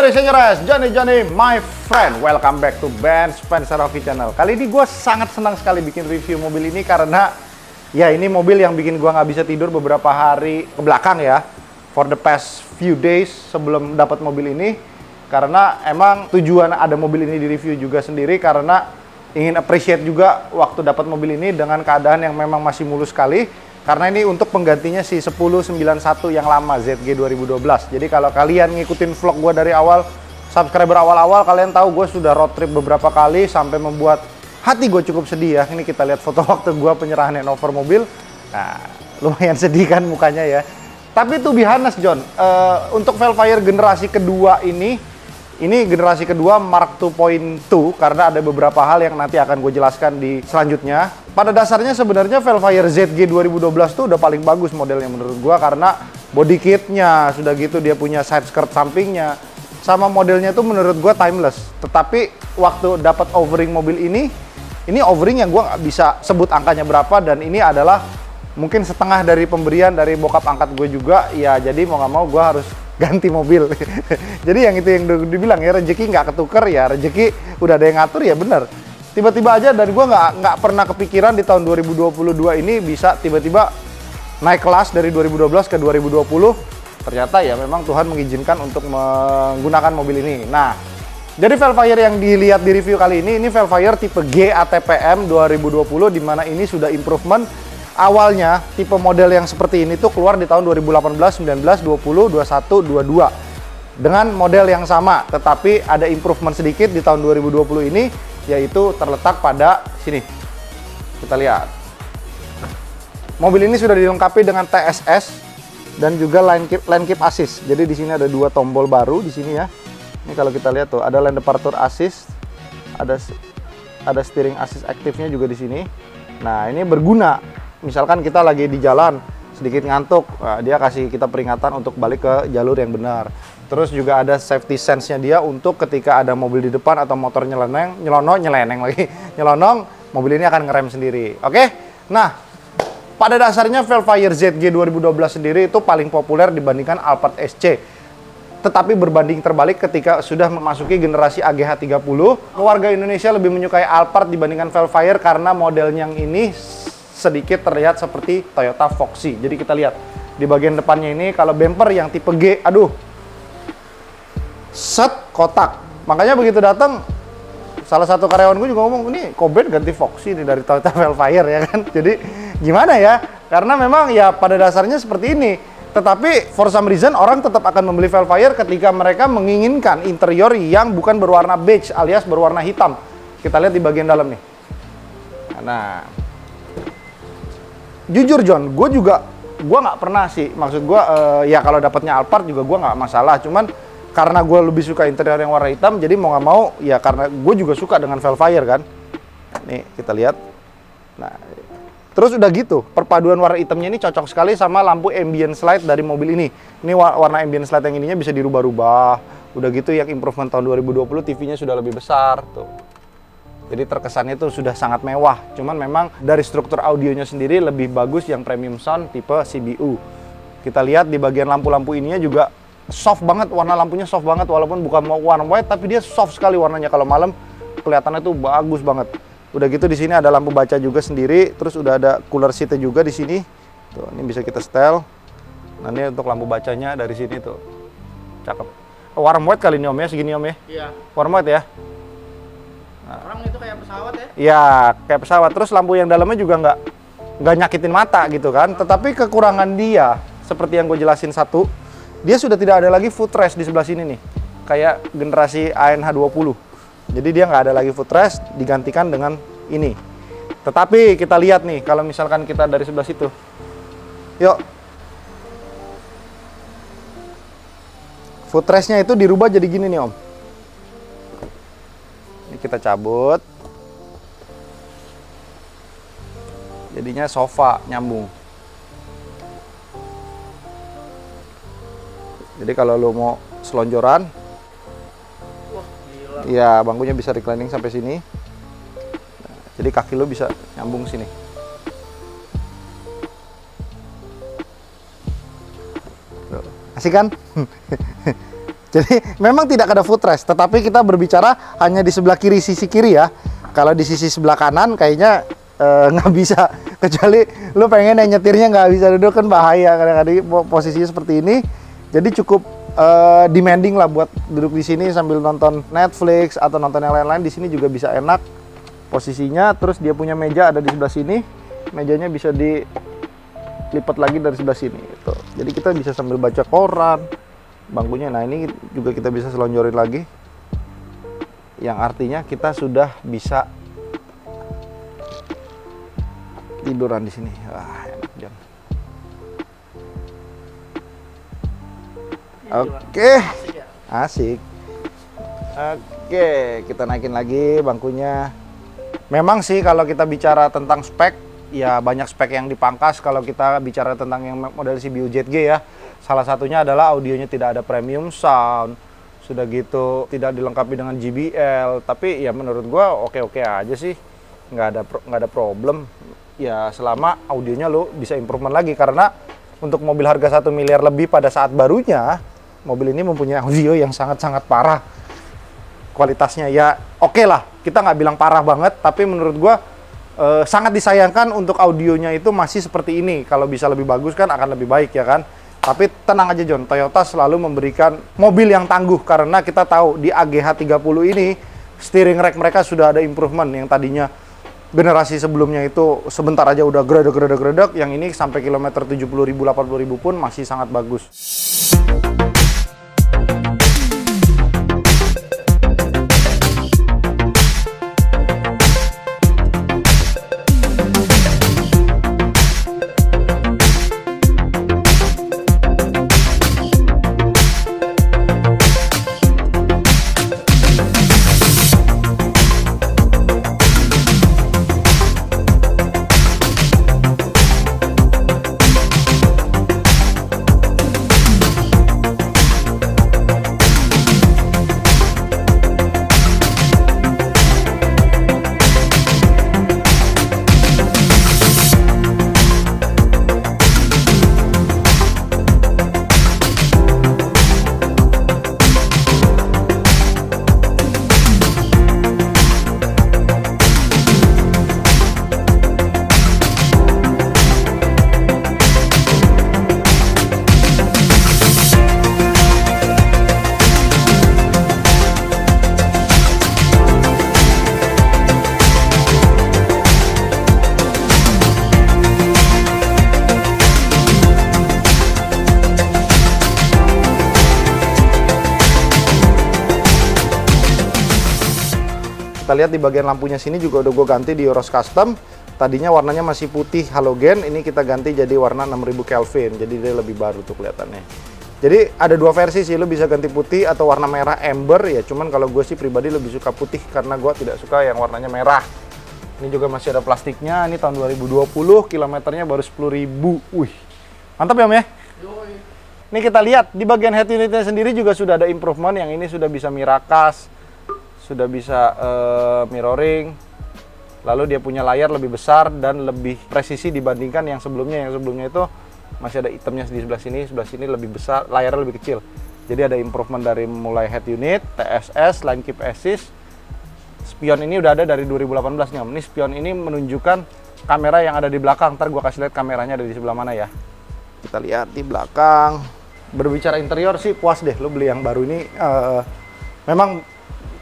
ladies and gentlemen, Johnny, my friend. Welcome back to Ben Spencer Review Channel. Kali ini gue sangat senang sekali bikin review mobil ini karena ya ini mobil yang bikin gue nggak bisa tidur beberapa hari ke belakang ya. For the past few days sebelum dapat mobil ini. Karena emang tujuan ada mobil ini di review juga sendiri karena ingin appreciate juga waktu dapat mobil ini dengan keadaan yang memang masih mulus sekali. Karena ini untuk penggantinya si 1091 yang lama ZG 2012. Jadi kalau kalian ngikutin vlog gue dari awal, subscriber awal-awal, kalian tahu gue sudah road trip beberapa kali sampai membuat hati gue cukup sedih ya. Ini kita lihat foto waktu gue penyerahan handover mobil. Nah, lumayan sedih kan mukanya ya. Tapi to be honest John, untuk Velfire generasi kedua ini generasi kedua Mark 2.2 karena ada beberapa hal yang nanti akan gue jelaskan di selanjutnya. Pada dasarnya sebenarnya Velfire ZG 2012 tuh udah paling bagus modelnya menurut gue karena body kitnya sudah gitu dia punya side skirt sampingnya sama modelnya tuh menurut gue timeless. Tetapi waktu dapat overing mobil ini overing yang gue nggak bisa sebut angkanya berapa dan ini adalah mungkin setengah dari pemberian dari bokap angkat gue juga ya, jadi mau nggak mau gue harus ganti mobil. Jadi yang itu yang dibilang ya rezeki nggak ketuker ya, rezeki udah ada yang ngatur ya bener. Tiba-tiba aja dan gue nggak pernah kepikiran di tahun 2022 ini bisa tiba-tiba naik kelas dari 2012 ke 2020. Ternyata ya memang Tuhan mengizinkan untuk menggunakan mobil ini. Nah, jadi Velfire yang dilihat di review kali ini Velfire tipe G ATPM 2020 di mana ini sudah improvement. Awalnya tipe model yang seperti ini tuh keluar di tahun 2018, 19, 20, 21, 22 dengan model yang sama, tetapi ada improvement sedikit di tahun 2020 ini, yaitu terletak pada sini. Kita lihat. Mobil ini sudah dilengkapi dengan TSS dan juga line keep assist. Jadi di sini ada dua tombol baru di sini ya. Ini kalau kita lihat tuh ada lane departure assist, ada steering assist aktifnya juga di sini. Nah, ini berguna. Misalkan kita lagi di jalan sedikit ngantuk, nah, dia kasih kita peringatan untuk balik ke jalur yang benar. Terus juga ada safety sense-nya dia untuk ketika ada mobil di depan atau motor nyelonong, mobil ini akan ngerem sendiri. Oke? Nah, pada dasarnya Velfire ZG 2012 sendiri itu paling populer dibandingkan Alphard SC. Tetapi berbanding terbalik ketika sudah memasuki generasi AGH 30, warga Indonesia lebih menyukai Alphard dibandingkan Velfire karena modelnya yang ini sedikit terlihat seperti Toyota Foxy. Jadi kita lihat di bagian depannya ini kalau bumper yang tipe G, aduh, set kotak. Makanya begitu datang, salah satu karyawan gue juga ngomong, ini Koben ganti Foxy nih dari Toyota Velfire ya kan. Jadi gimana ya? Karena memang ya pada dasarnya seperti ini. Tetapi for some reason orang tetap akan membeli Velfire ketika mereka menginginkan interior yang bukan berwarna beige alias berwarna hitam. Kita lihat di bagian dalam nih. Nah, jujur John, gue nggak pernah sih, maksud gue ya kalau dapatnya Alphard juga gue nggak masalah, cuman karena gue lebih suka interior yang warna hitam, jadi mau nggak mau ya karena gue juga suka dengan Velfire kan. Nih kita lihat, nah terus udah gitu perpaduan warna hitamnya ini cocok sekali sama lampu ambient slide dari mobil ini. Ini warna ambient slide yang ininya bisa dirubah-rubah, udah gitu yang improvement tahun 2020 TV-nya sudah lebih besar tuh. Jadi terkesannya itu sudah sangat mewah. Cuman memang dari struktur audionya sendiri lebih bagus yang premium sound tipe CBU. Kita lihat di bagian lampu-lampu ininya juga soft banget, warna lampunya soft banget walaupun bukan warna white tapi dia soft sekali warnanya. Kalau malam kelihatannya tuh bagus banget. Udah gitu di sini ada lampu baca juga sendiri, terus udah ada cooler seat juga di sini. Tuh, ini bisa kita setel. Nah, ini untuk lampu bacanya dari sini tuh. Cakep. Warm white kali ini Om ya, segini Om ya? Iya. Warm white ya? Nah. Orang itu kayak pesawat ya? Iya, kayak pesawat. Terus lampu yang dalamnya juga nggak nyakitin mata gitu kan. Tetapi kekurangan dia, seperti yang gue jelasin satu, dia sudah tidak ada lagi footrest di sebelah sini nih. Kayak generasi ANH 20. Jadi dia nggak ada lagi footrest, digantikan dengan ini. Tetapi kita lihat nih, kalau misalkan kita dari sebelah situ. Yuk. Footrestnya itu dirubah jadi gini nih Om. Kita cabut, jadinya sofa nyambung. Jadi kalau lo mau selonjoran, wah, gila. Ya bangkunya bisa reclining sampai sini. Nah, jadi kaki lo bisa nyambung sini. Asik kan? Jadi memang tidak ada footrest, tetapi kita berbicara hanya di sebelah kiri, sisi kiri ya. Kalau di sisi sebelah kanan kayaknya nggak bisa, kecuali lu pengen yang nyetirnya nggak bisa duduk, kan bahaya kadang-kadang posisinya seperti ini. Jadi cukup demanding lah buat duduk di sini sambil nonton Netflix atau nonton yang lain-lain. Di sini juga bisa enak posisinya. Terus dia punya meja ada di sebelah sini, mejanya bisa dilipat lagi dari sebelah sini gitu. Jadi kita bisa sambil baca koran. Bangkunya, nah ini juga kita bisa selonjorin lagi, yang artinya kita sudah bisa tiduran di sini. Wah, enak John. Oke, asik. Oke, kita naikin lagi bangkunya. Memang sih kalau kita bicara tentang spek, ya banyak spek yang dipangkas kalau kita bicara tentang yang model CBU ZG ya. Salah satunya adalah audionya tidak ada premium sound, sudah gitu tidak dilengkapi dengan JBL. Tapi ya menurut gua oke-oke aja sih, nggak ada problem. Ya selama audionya lo bisa improvement lagi, karena untuk mobil harga 1 miliar lebih pada saat barunya, mobil ini mempunyai audio yang sangat-sangat parah. Kualitasnya ya oke lah, kita nggak bilang parah banget, tapi menurut gua sangat disayangkan untuk audionya itu masih seperti ini. Kalau bisa lebih bagus kan akan lebih baik ya kan. Tapi tenang aja John, Toyota selalu memberikan mobil yang tangguh, karena kita tahu di AGH 30 ini steering rack mereka sudah ada improvement. Yang tadinya generasi sebelumnya itu sebentar aja udah gredek, yang ini sampai kilometer 70.000, 80.000 pun masih sangat bagus. Kita lihat di bagian lampunya sini juga udah gue ganti di Euros Custom. Tadinya warnanya masih putih halogen, ini kita ganti jadi warna 6000 Kelvin. Jadi dia lebih baru tuh kelihatannya. Jadi ada dua versi sih, lo bisa ganti putih atau warna merah amber ya. Cuman kalau gue sih pribadi lebih suka putih karena gue tidak suka yang warnanya merah. Ini juga masih ada plastiknya. Ini tahun 2020, kilometernya baru 10.000. Wih, mantap ya Om ya? Ini kita lihat di bagian head unitnya sendiri juga sudah ada improvement. Yang ini sudah bisa Miracast, sudah bisa mirroring, lalu dia punya layar lebih besar dan lebih presisi dibandingkan yang sebelumnya. Yang sebelumnya itu masih ada itemnya di sebelah sini lebih besar, layarnya lebih kecil. Jadi ada improvement dari mulai head unit, TSS, line keep assist. Spion ini udah ada dari 2018 nih Om. Ini spion ini menunjukkan kamera yang ada di belakang. Ntar gua kasih lihat kameranya ada di sebelah mana ya. Kita lihat di belakang. Berbicara interior sih puas deh, lo beli yang baru ini. Memang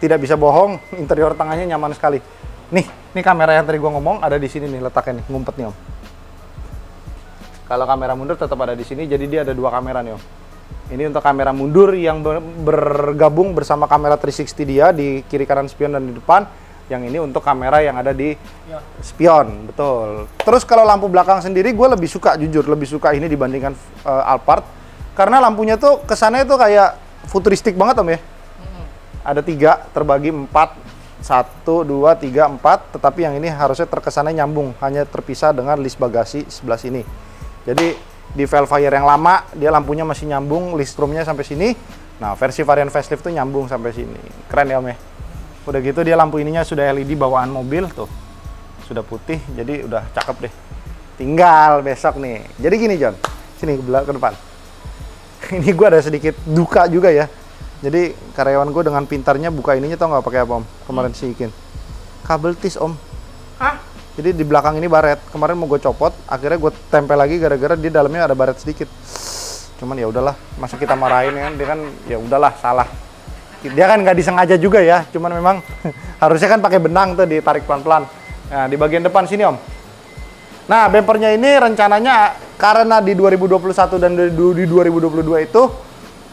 tidak bisa bohong, interior tengahnya nyaman sekali. Nih kamera yang tadi gua ngomong ada di sini nih letaknya nih, ngumpet nih Om. Kalau kamera mundur tetap ada di sini, jadi dia ada dua kamera nih Om. Ini untuk kamera mundur yang bergabung bersama kamera 360 dia di kiri kanan spion dan di depan. Yang ini untuk kamera yang ada di spion, betul. Terus kalau lampu belakang sendiri gue lebih suka, jujur lebih suka ini dibandingkan Alphard. Karena lampunya tuh kesannya tuh kayak futuristik banget Om ya. Ada 3 terbagi 4, 1, 2, 3, 4. Tetapi yang ini harusnya terkesannya nyambung, hanya terpisah dengan list bagasi sebelah sini. Jadi di Velfire yang lama dia lampunya masih nyambung, list roomnya sampai sini. Nah versi varian facelift tuh nyambung sampai sini. Keren ya Om ya. Udah gitu dia lampu ininya sudah LED bawaan mobil tuh, sudah putih, jadi udah cakep deh. Tinggal besok nih. Jadi gini John, sini ke depan. Ini gue ada sedikit duka juga ya. Jadi karyawan gue dengan pintarnya buka ininya, tau nggak pakai apa om? Kemarin si Ikin. Kabel tis om. Hah? Jadi di belakang ini baret. Kemarin mau gue copot, akhirnya gue tempel lagi gara-gara di dalamnya ada baret sedikit. Cuman ya udahlah, masa kita marahin kan? Dia kan ya udahlah salah. Dia kan nggak disengaja juga ya, cuman memang harusnya kan pakai benang tuh ditarik pelan-pelan. Nah di bagian depan sini om. Nah bempernya ini rencananya karena di 2021 dan di 2022 itu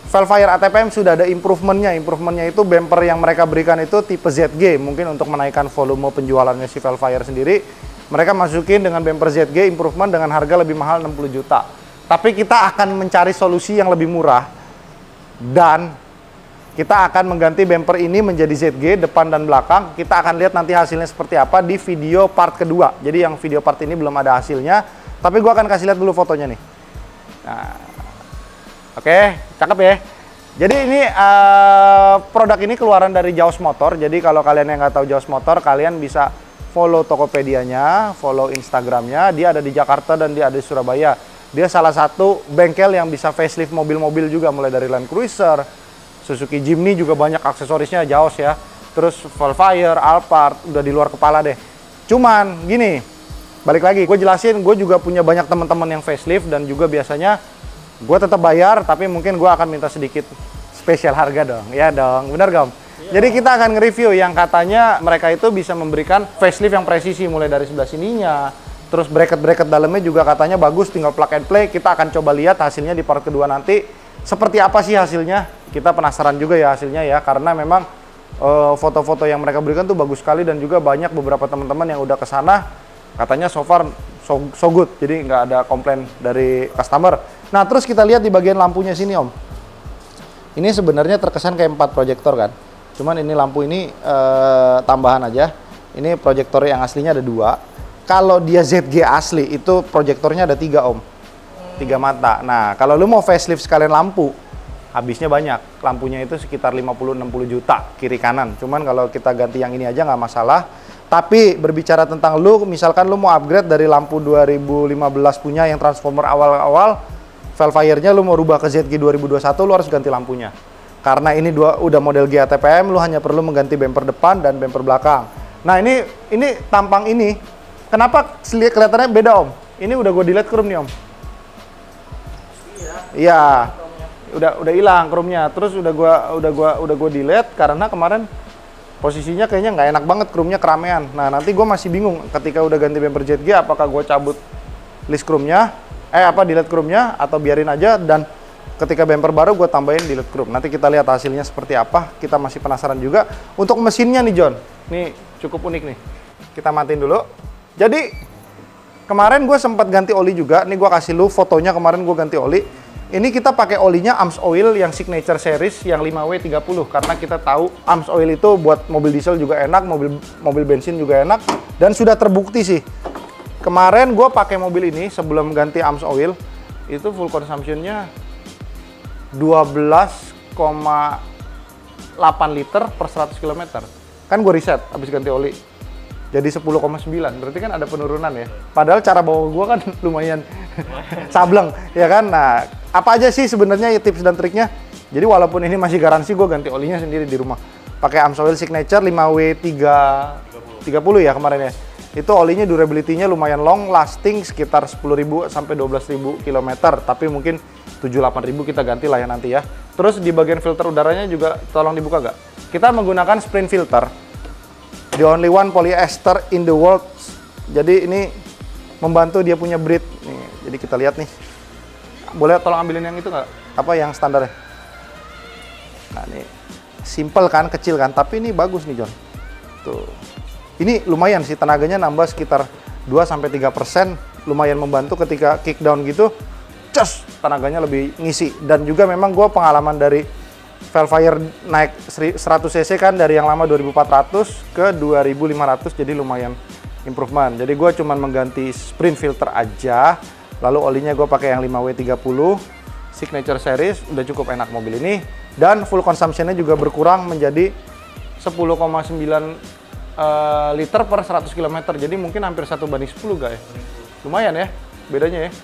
Velfire ATPM sudah ada improvementnya. Improvementnya itu bumper yang mereka berikan itu tipe ZG. Mungkin untuk menaikkan volume penjualannya si Velfire sendiri. Mereka masukin dengan bumper ZG improvement dengan harga lebih mahal 60 juta. Tapi kita akan mencari solusi yang lebih murah. Dan kita akan mengganti bumper ini menjadi ZG depan dan belakang. Kita akan lihat nanti hasilnya seperti apa di video part kedua. Jadi yang video part ini belum ada hasilnya. Tapi gua akan kasih lihat dulu fotonya nih. Nah. Oke, cakep ya. Jadi ini produk ini keluaran dari Jaws Motor. Jadi kalau kalian yang nggak tahu Jaws Motor, kalian bisa follow Tokopedia-nya, follow Instagram-nya. Dia ada di Jakarta dan dia ada di Surabaya. Dia salah satu bengkel yang bisa facelift mobil-mobil juga, mulai dari Land Cruiser, Suzuki Jimny juga banyak aksesorisnya Jaws ya. Terus Velfire, Alphard, udah di luar kepala deh. Cuman gini, balik lagi, gue jelasin, gue juga punya banyak teman-teman yang facelift dan juga biasanya gue tetap bayar, tapi mungkin gue akan minta sedikit spesial harga dong. Ya dong, bener gak om? Iya. Jadi kita akan nge-review yang katanya mereka itu bisa memberikan facelift yang presisi, mulai dari sebelah sininya. Terus bracket-bracket dalamnya juga katanya bagus, tinggal plug and play. Kita akan coba lihat hasilnya di part kedua nanti. Seperti apa sih hasilnya? Kita penasaran juga ya hasilnya ya, karena memang foto-foto yang mereka berikan tuh bagus sekali. Dan juga banyak beberapa teman-teman yang udah kesana, katanya so far so good. Jadi nggak ada komplain dari customer. Nah, terus kita lihat di bagian lampunya sini, Om. Ini sebenarnya terkesan kayak 4 proyektor kan. Cuman ini lampu ini tambahan aja. Ini proyektor yang aslinya ada 2. Kalau dia ZG asli, itu proyektornya ada 3, Om. 3 mata. Nah, kalau lu mau facelift sekalian lampu, habisnya banyak. Lampunya itu sekitar 50-60 juta kiri kanan. Cuman kalau kita ganti yang ini aja nggak masalah. Tapi berbicara tentang lu, misalkan lu mau upgrade dari lampu 2015 punya yang transformer awal-awal, Velfire-nya lu mau rubah ke ZG 2021, lu harus ganti lampunya. Karena ini udah model GATPM, lu hanya perlu mengganti bumper depan dan bumper belakang. Nah ini tampang ini, kenapa kelihatannya beda om? Ini udah gue delete chrome nih om. Iya, udah hilang chrome-nya. Terus udah gue delete karena kemarin posisinya kayaknya nggak enak banget, chrome-nya keramaian. Nah nanti gue masih bingung ketika udah ganti bumper ZG, apakah gue cabut list chrome-nya, delete chrome-nya atau biarin aja, dan ketika bumper baru gue tambahin delete chrome. Nanti kita lihat hasilnya seperti apa. Kita masih penasaran juga. Untuk mesinnya nih John, nih cukup unik nih. Kita matiin dulu. Jadi kemarin gue sempat ganti oli juga. Nih gue kasih lu fotonya, kemarin gue ganti oli. Ini kita pakai olinya AMSOIL yang signature series yang 5W30, karena kita tahu AMSOIL itu buat mobil diesel juga enak, mobil bensin juga enak, dan sudah terbukti sih. Kemarin gue pakai mobil ini sebelum ganti AMSOIL itu full consumption-nya 12,8 liter per 100 km. Kan gue riset habis ganti oli. Jadi 10,9. Berarti kan ada penurunan ya. Padahal cara bawa gue kan lumayan sableng, ya kan? Nah, apa aja sih sebenarnya tips dan triknya? Jadi walaupun ini masih garansi, gue ganti olinya sendiri di rumah. Pakai AMSOIL Signature 5W30 ya kemarin ya. Itu olinya durability-nya lumayan long lasting, sekitar 10.000 sampai 12.000 km, tapi mungkin 7-8.000 kita ganti lah ya nanti ya. Terus di bagian filter udaranya juga tolong dibuka gak? Kita menggunakan sprint filter, the only one polyester in the world. Jadi ini membantu dia punya breathe nih. Jadi kita lihat nih, boleh tolong ambilin yang itu nggak? Apa yang standarnya? Nah ini simple kan, kecil kan, tapi ini bagus nih John. Tuh. Ini lumayan sih, tenaganya nambah sekitar 2-3%, lumayan membantu ketika kick down gitu, cus, tenaganya lebih ngisi. Dan juga memang gue pengalaman dari Velfire naik 100 cc kan, dari yang lama 2400 ke 2500, jadi lumayan improvement. Jadi gue cuman mengganti sprint filter aja, lalu olinya gue pakai yang 5W30 signature series, udah cukup enak mobil ini. Dan full consumption-nya juga berkurang menjadi 10,9 liter per 100 km, jadi mungkin hampir 1/10 guys. Lumayan ya bedanya ya.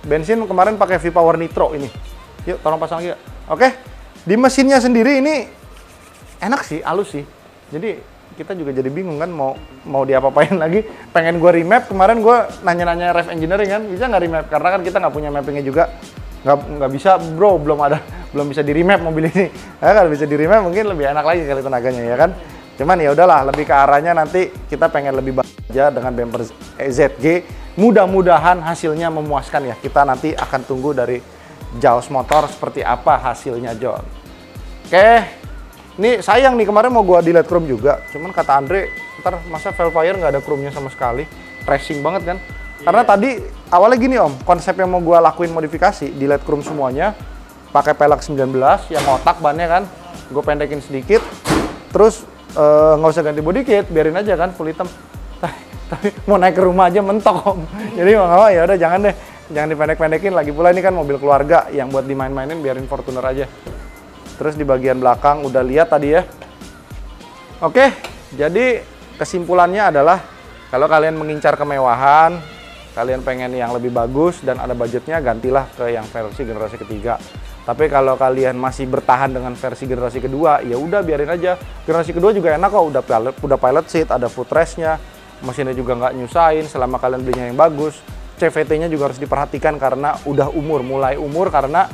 Bensin kemarin pakai V-Power Nitro ini. Yuk tolong pasang lagi ya. Oke, Di mesinnya sendiri ini enak sih, halus sih. Jadi kita juga jadi bingung kan mau diapa-apain lagi. Pengen gue remap, kemarin gue nanya-nanya ref engineering kan, bisa nggak remap? Karena kan kita nggak punya mappingnya juga. Nggak bisa bro, belum bisa di remap mobil ini. Nah, kalau bisa di remap mungkin lebih enak lagi kali tenaganya ya kan. Cuman ya udahlah, lebih ke arahnya nanti kita pengen lebih bagus aja dengan bumper ZG. Mudah-mudahan hasilnya memuaskan ya. Kita nanti akan tunggu dari Jaws Motor seperti apa hasilnya, John. Oke, ini sayang nih, kemarin mau gua delete chrome juga. Cuman kata Andre, ntar masa Velfire nggak ada chrome-nya sama sekali. Racing banget kan. Karena tadi awalnya gini Om, konsep yang mau gua lakuin modifikasi, delete chrome semuanya, pakai pelek 19 yang otak bannya kan, gue pendekin sedikit, terus nggak usah ganti body kit, biarin aja kan full hitam. Tapi mau naik ke rumah aja mentok Om. Jadi mau ya udah jangan deh, jangan dipendek-pendekin. Lagi pula ini kan mobil keluarga yang buat dimain-mainin, biarin Fortuner aja. Terus di bagian belakang udah lihat tadi ya. Oke, jadi kesimpulannya adalah kalau kalian mengincar kemewahan, kalian pengen yang lebih bagus dan ada budgetnya, gantilah ke yang versi generasi ketiga. Tapi kalau kalian masih bertahan dengan versi generasi kedua, ya udah biarin aja. Generasi kedua juga enak kok, udah pilot seat, ada footrest-nya, mesinnya juga nggak nyusahin selama kalian belinya yang bagus. CVT-nya juga harus diperhatikan karena udah mulai umur karena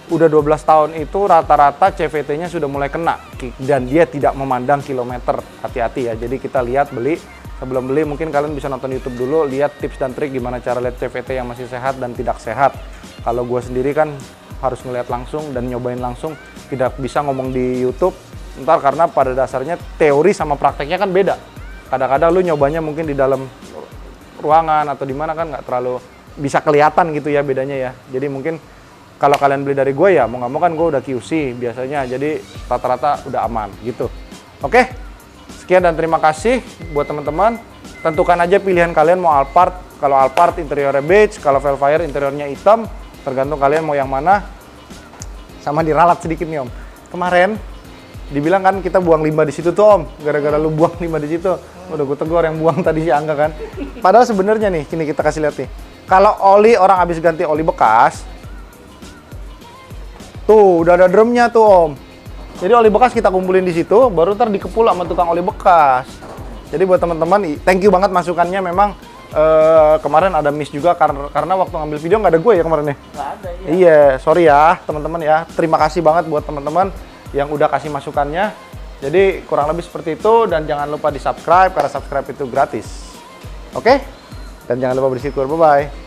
udah 12 tahun itu rata-rata CVT-nya sudah mulai kena dan dia tidak memandang kilometer. Hati-hati ya. Jadi kita lihat sebelum beli mungkin kalian bisa nonton YouTube dulu, lihat tips dan trik gimana cara lihat CVT yang masih sehat dan tidak sehat. Kalau gue sendiri kan harus ngeliat langsung dan nyobain langsung, tidak bisa ngomong di YouTube ntar karena pada dasarnya teori sama prakteknya kan beda. Kadang-kadang lu nyobanya mungkin di dalam ruangan atau di mana kan nggak terlalu bisa kelihatan gitu ya bedanya ya. Jadi mungkin kalau kalian beli dari gue ya mau nggak mau kan gue udah QC biasanya, jadi rata-rata udah aman gitu. Oke, sekian dan terima kasih buat teman-teman. Tentukan aja pilihan kalian mau Alphard. Kalau Alphard interiornya beige, kalau Velfire interiornya hitam. Tergantung kalian mau yang mana. Sama diralat sedikit nih Om. Kemarin dibilang kan kita buang limbah di situ tuh Om. Gara-gara lu buang limbah di situ. Udah gue tegur yang buang tadi si Angga kan. Padahal sebenarnya nih, kini kita kasih lihat nih. Kalau oli orang habis ganti oli bekas, tuh udah ada drumnya tuh Om. Jadi oli bekas kita kumpulin di situ, baru ntar dikepul sama tukang oli bekas. Jadi buat teman-teman, thank you banget masukannya. Memang kemarin ada miss juga karena waktu ngambil video nggak ada gue ya kemarin ya. Nggak ada ya. Iya, sorry ya teman-teman ya. Terima kasih banget buat teman-teman yang udah kasih masukannya. Jadi kurang lebih seperti itu dan jangan lupa di subscribe karena subscribe itu gratis. Oke? Dan jangan lupa bersyukur. Bye bye.